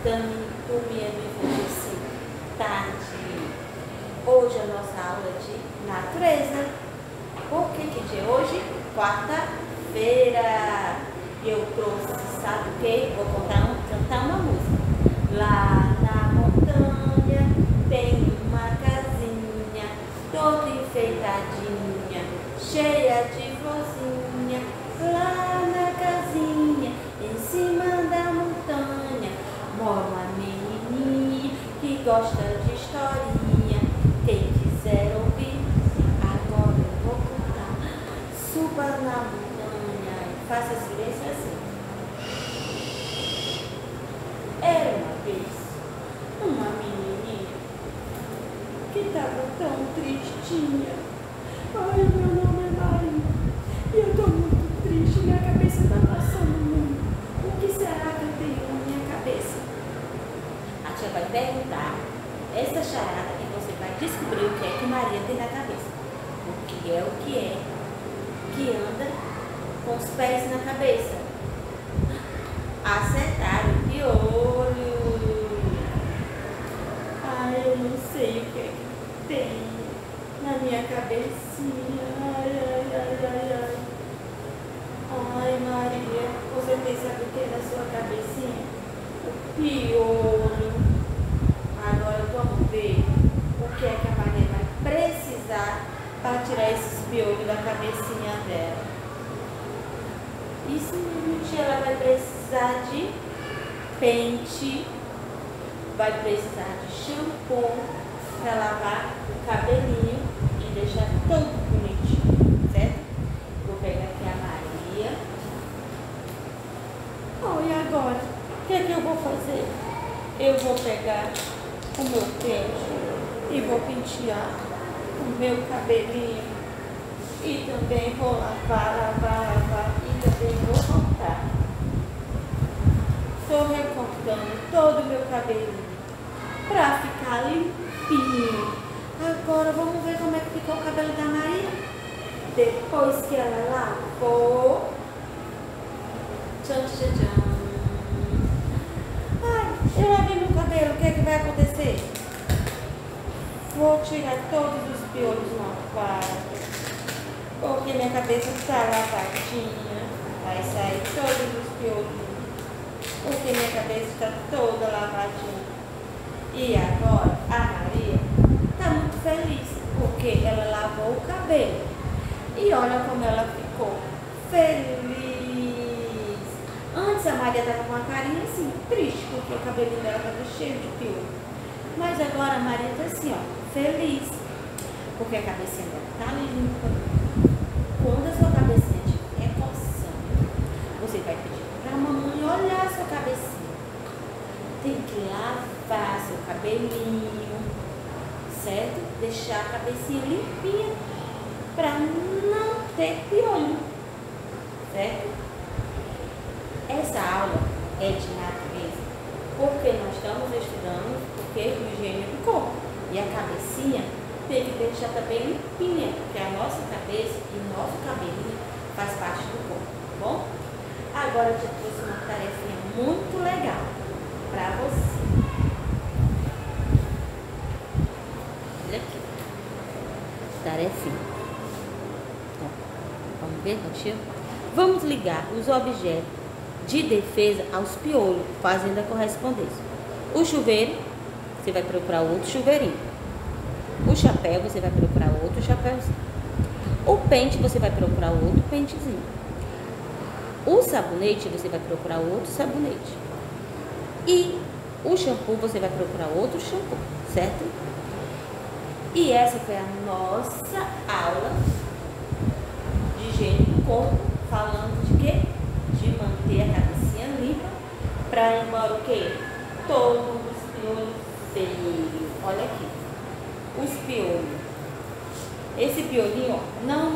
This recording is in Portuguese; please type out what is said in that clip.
Turminha do Infantil tarde. Hoje a nossa aula é de natureza. Por que dia é hoje? Quarta-feira. E eu trouxe, sabe o quê? Vou cantar uma música. Lá na montanha tem uma casinha toda enfeitadinha, cheia de florzinha. Lá na casinha, em cima da montanha, mora uma menininha que gosta de historinha. Quem quiser ouvir, agora eu vou contar. Suba na montanha e faça silêncio assim. Era uma vez uma menininha que estava tão tristinha. Ai, meu nome é Maria e eu tô muito triste, minha cabeça tá passando muito. O que será que eu tenho na minha cabeça? A tia vai perguntar essa charada e você vai descobrir o que é que Maria tem na cabeça. O que é que anda com os pés na cabeça? Acertaram, piolho. Ai, eu não sei o que é que tem na minha cabecinha. Ai, ai, ai, ai, ai. Ai, Maria, você tem sabe o que é na sua cabecinha? O piolho. Agora vamos ver o que é que a Maria vai precisar para tirar esses piolhos da cabecinha dela. Isso mesmo, tia, ela vai precisar de pente, vai precisar de shampoo para lavar o cabelinho e deixar todo bonitinho, certo? Vou pegar aqui a Maria. Oh, e agora? O que é que eu vou fazer? Eu vou pegar o meu pente e vou pentear o meu cabelinho e também vou lavar e também vou cortar. Estou recortando todo o meu cabelinho para ficar limpinho. Agora vamos ver como é que ficou o cabelo da Maria depois que ela lavou. Tchan, tchan, tchan. Ai, eu lavei meu cabelo, o que é que vai acontecer? Vou tirar todos os piolhos lavados, porque minha cabeça está lavadinha. Vai sair todos os piolhos, porque minha cabeça está toda lavadinha. E agora a Maria está muito feliz, porque ela lavou o cabelo. E olha como ela ficou feliz. Antes a Maria estava com uma carinha assim, triste, porque o cabelinho dela estava cheio de piolho. Mas agora a Maria está assim, ó, feliz, porque a cabecinha dela está limpa. Quando a sua cabecinha estiver coçando, você vai pedir para a mamãe olhar a sua cabecinha. Tem que lavar seu cabelinho, certo? Deixar a cabecinha limpinha para não ter piolho, certo? Essa aula é de natureza, porque nós estamos estudando o que? O higiene do corpo. E a cabecinha tem que deixar também limpinha, porque a nossa cabeça e o nosso cabelinho faz parte do corpo, tá bom? Agora eu te trouxe uma tarefinha muito legal para você. Olha aqui. Tarefinha. Então, vamos ver, tio? Vamos ligar os objetos de defesa aos piolhos, fazendo a correspondência. O chuveiro, você vai procurar outro chuveirinho. O chapéu, você vai procurar outro chapéuzinho. O pente, você vai procurar outro pentezinho. O sabonete, você vai procurar outro sabonete. E o shampoo, você vai procurar outro shampoo, certo? E essa foi a nossa aula de higiene do corpo, falando de quê? De manter a cabecinha limpa para ir embora o quê? Todos os piolhos feios. Olha aqui, os piolhos. Esse piolinho, ó, não